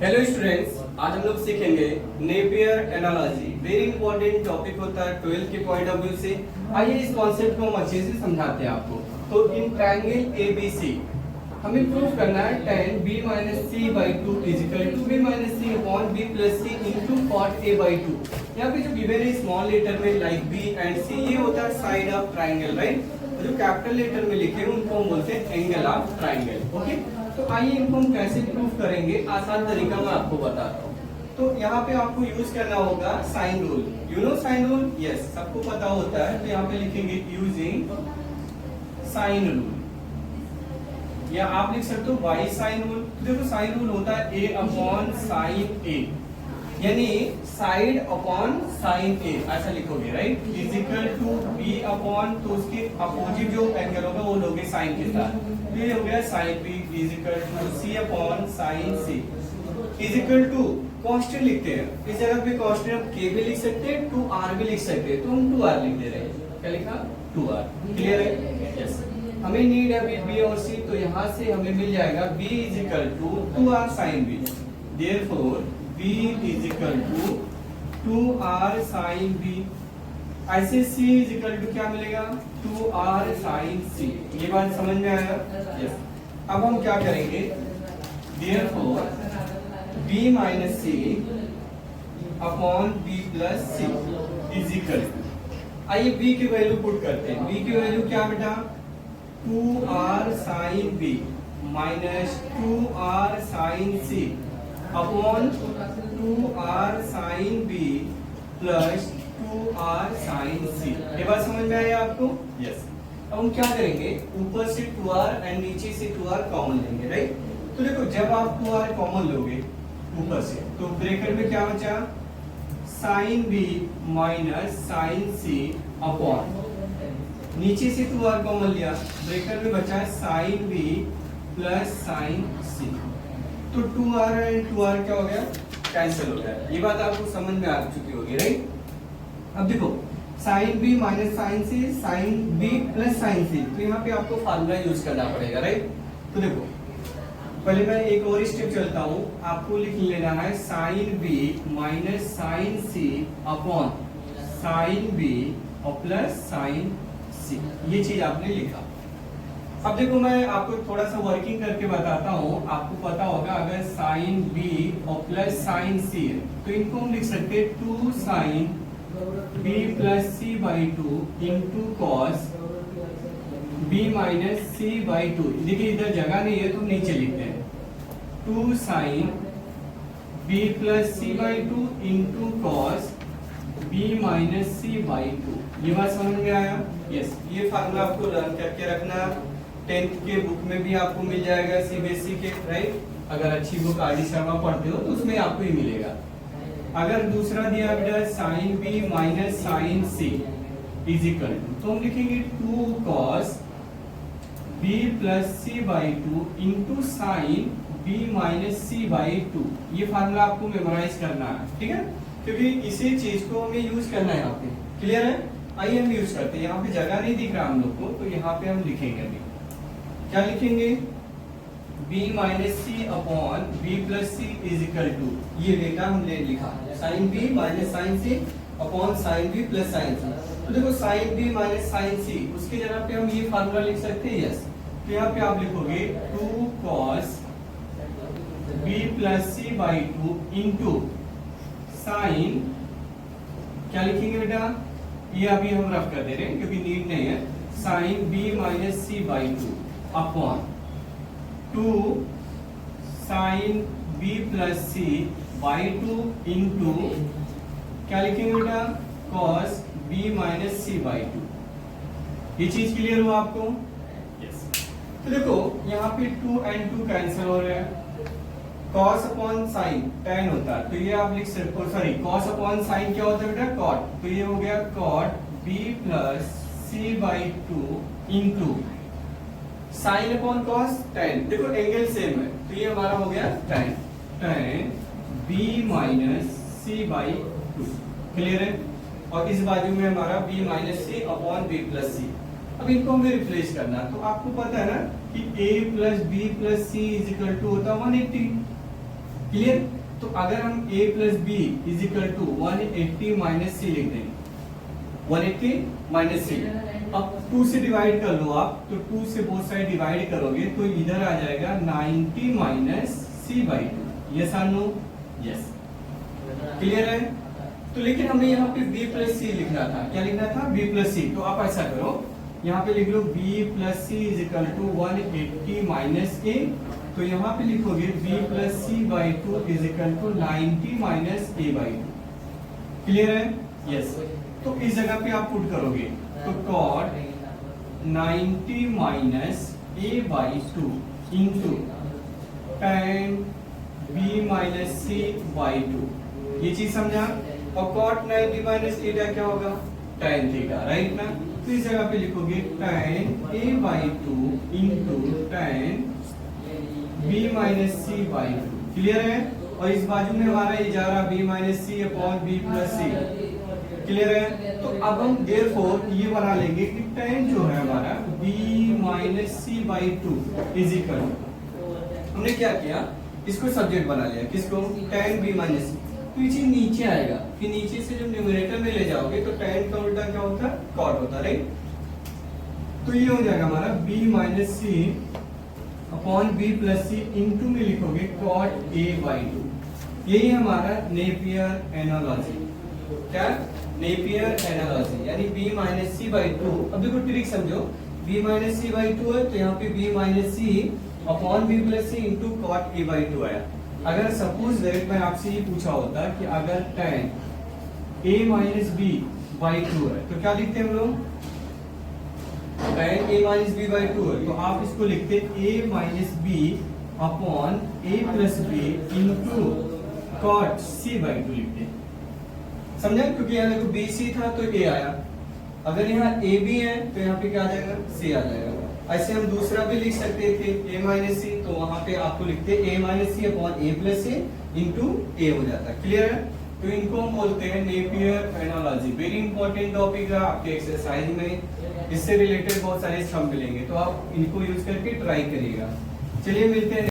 Hello students, आज हम लोग सीखेंगे Napier analogy. Very important topic होता है 12th के पॉइंट ऑफ व्यू से। आइए इस कॉन्सेप्ट को हम अच्छे से समझाते हैं आपको। तो इन ट्रायंगल एबीसी हमें प्रूफ करना है tan b - c/2 = b - c upon b + c into cot a/2। यहाँ पे जो गिवन है स्मॉल लेटर में लाइक b एंड c, ये होता है साइड ऑफ ट्रायंगल, राइट। जो कैपिटल लेटर में लिखे हैं उनको हम बोलते हैं एंगल ऑफ ट्रायंगल। ओके, तो आइए इनको हम कैसे प्रूफ करेंगे, आसान तरीका मैं आपको बताता हूँ। तो यहाँ पे आपको यूज करना होगा sine rule. You know sine rule? Yes, सबको पता होता है। तो यहाँ पे लिखेंगे यूजिंग साइन रूल, या आप लिख सकते हो बाई साइन रूल। देखो साइन रूल होता है a अपॉन साइन a, यानी साइड अपॉन साइन a, ऐसा लिखोगे, right. Is equal to b upon, तो उसके अपोजिट जो एंगल होगा वो लोगे साइन के साथ, तो ये हो गया sine b is equal to c upon sine c is equal to constant लिखते हैं। इस जगह पे कांस्टेंट हम k भी लिख सकते हैं, 2r भी लिख सकते हैं, तो हम 2r लिख दे रहे हैं। क्या लिखा? 2r। क्लियर है? यस। हमें नीड है b और c, तो यहाँ से हमें मिल जाएगा b is equal to 2r sine b। Therefore b is equal to 2r sine b। ऐसे c इज इक्वल टू क्या मिलेगा? 2r sine c। ये बात समझ में आया? यस। अब हम क्या करेंगे? Therefore b minus c upon b plus c is equal to, आइए b की वैल्यू पुट करते हैं। b की वैल्यू क्या बेटा? 2r sine b minus 2r sine c upon 2r sine b plus 2r sine c। ये बात समझ में आई आपको? यस। अब हम क्या करेंगे? ऊपर से 2r एंड नीचे से 2r कॉमन लेंगे, राइट। तो देखो जब आप 2r कॉमन लोगे ऊपर से, तो ब्रैकेट में क्या बचा? Sine b minus sine c upon, नीचे से 2r कॉमन लिया, ब्रैकेट में बचा sine b plus sine c। तो 2r एंड 2r क्या हो गया? कैंसिल हो गया। ये बात आपको समझ में आ चुकी होगी, राइट। अब देखो sine b minus sine c, sine b plus sine c, तो यहाँ पे आपको फार्मूला यूज करना पड़ेगा, राइट। तो देखो पहले मैं एक और स्टेप चलता हूँ, आपको लिख लेना है sine b minus sine c upon sine b और प्लस साइन c। ये चीज आपने लिखा। अब देखो मैं आपको थोड़ा सा वर्किंग करके बताता हूँ। आपको पता होगा अगर साइन b और प्लस साइन c है, तो इनको हम लिख सकते हैं 2 sine b plus c/2 into cos b minus c/2। देखिए इधर जगह नहीं है तो नीचे लिखते हैं 2 sine b plus c/2 into cos b minus c/2। ये बात समझ में आया? यस। ये फार्मूला आपको लर्न करके रखना, 10th के बुक में भी आपको मिल जाएगा सीबीएसई के, राइट। अगर अच्छी बुक आर डी शर्मा पढ़ते हो तो उसमें आपको ही मिलेगा। अगर दूसरा दिया बेटा sine b minus sine c is equal to, तो हम लिखेंगे 2 cos b plus c/2 into sine b minus c/2। ये फार्मूला आपको मेमोराइज करना है, ठीक है, क्योंकि इसी चीज को हमें यूज करना है यहाँ पे। क्लियर है? आइए हम यूज करते हैं। यहाँ पे जगह नहीं दिख रहा हम लोग को, तो यहाँ पे हम लिखेंगे अभी। क्या लिखेंगे? b minus c upon b plus c is equal to, ये डेटा हमने लिखा sine b minus sine c upon sine b plus sine c। तो देखो sine b minus sine c, उसके जगह पे हम ये फार्मूला लिख सकते हैं। यस। तो यहाँ पे आप लिखोगे 2 cos b plus c/2 into sign, क्या लिखेंगे बेटा? ये अभी हम रफ कर दे रहे हैं क्योंकि नीड नहीं है। Sine b minus c/2 upon 2 sine b plus c/2 into, क्या लिखेंगे बेटा? cos b minus c/2। ये चीज क्लियर हुआ आपको? यस। तो देखो यहाँ पे 2 एंड 2 कैंसिल हो रहे हैं। cos अपॉन साइन tan होता है, तो ये आप लिख सकते हो, सॉरी cos अपॉन साइन क्या होता है बेटा? cot। तो ये हो गया cot b plus c/2 into sine upon cos tan। देखो एंगल सेम है, तो ये हमारा हो गया tan b minus c/2। Clear है? और इस बाजू में हमारा b minus c upon b plus c। अब इनको हमें रिप्लेस करना, तो आपको पता है ना कि a plus b plus c is equal to होता है 180। क्लियर। तो अगर हम a plus b is equal to 180 minus c लिख देंगे, 180 माइनस सी, अब 2 से डिवाइड कर लो आप, तो 2 से बोथ साइड डिवाइड करोगे तो इधर आ जाएगा 90 माइनस सी बाई 2। यस और नो? यस। क्लियर है। तो लेकिन हमें यहाँ पे b प्लस सी लिखना था। क्या लिखना था? b plus C. तो आप ऐसा करो, यहाँ पे लिख लो b plus C is equal to 180 minus a। तो यहाँ पे लिखोगे b plus C by 2 is equal to 90 minus a by 2। Clear है? यस। तो इस जगह पे आप पुट करोगे तो cot 90 minus a by 2 into tan b minus C by 2। ये चीज समझा। और cot 90 माइनस थीटा क्या होगा? tan थीटा, राइट ना। तो इस जगह पे लिखोगे tan a by 2 into tan b minus C by 2। Clear है। और इस बाजू में हमारा ये जा रहा b minus C upon b plus सी। क्लियर है। तो अब हम देयरफॉर ये बना लेंगे कि tan जो है हमारा b minus C by 2 is equal, हमने क्या किया, इसको सब्जेक्ट बना लिया। किसको? tan b माइनस सी। तो ये चीज नीचे आएगा, फिर नीचे से जब न्यूमरेटर में ले जाओगे तो tan का उल्टा क्या होता है? cot होता है, राइट। तो ये हो जाएगा हमारा b minus C upon b plus C into में लिखोगे cot a बाई 2। यही हमारा नेपियर एनालॉजी। क्या? नेपियर एनालॉजी, यानी b माइनस सी बाई 2। अब देखो ट्रिक समझो, b माइनस सी बाई 2 है तो यहाँ पे b minus C upon b plus C into cot a by 2 आया। अगर सपोज दैट मैं आपसे ये पूछा होता कि अगर tan a minus b by 2 है तो क्या लिखते हैं हम लोग? tan a minus b by 2 है तो आप इसको लिखते a minus b upon a plus b into cot c by 2 लिखते हैं। समझा? क्योंकि यहाँ देखो b c था तो a आया, अगर यहाँ a b है तो यहाँ पे क्या आ जाएगा? c आ जाएगा। ऐसे हम दूसरा भी लिख सकते थे a माइनस सी, तो वहां पे आपको लिखते a minus C upon a plus C into a हो जाता है। क्लियर है। तो इनको हम बोलते हैं Napier analogy. Very important topic है आपके एक्सरसाइज में, इससे रिलेटेड बहुत सारे स्तंभ मिलेंगे, तो आप इनको यूज करके ट्राई करिएगा। चलिए मिलते हैं।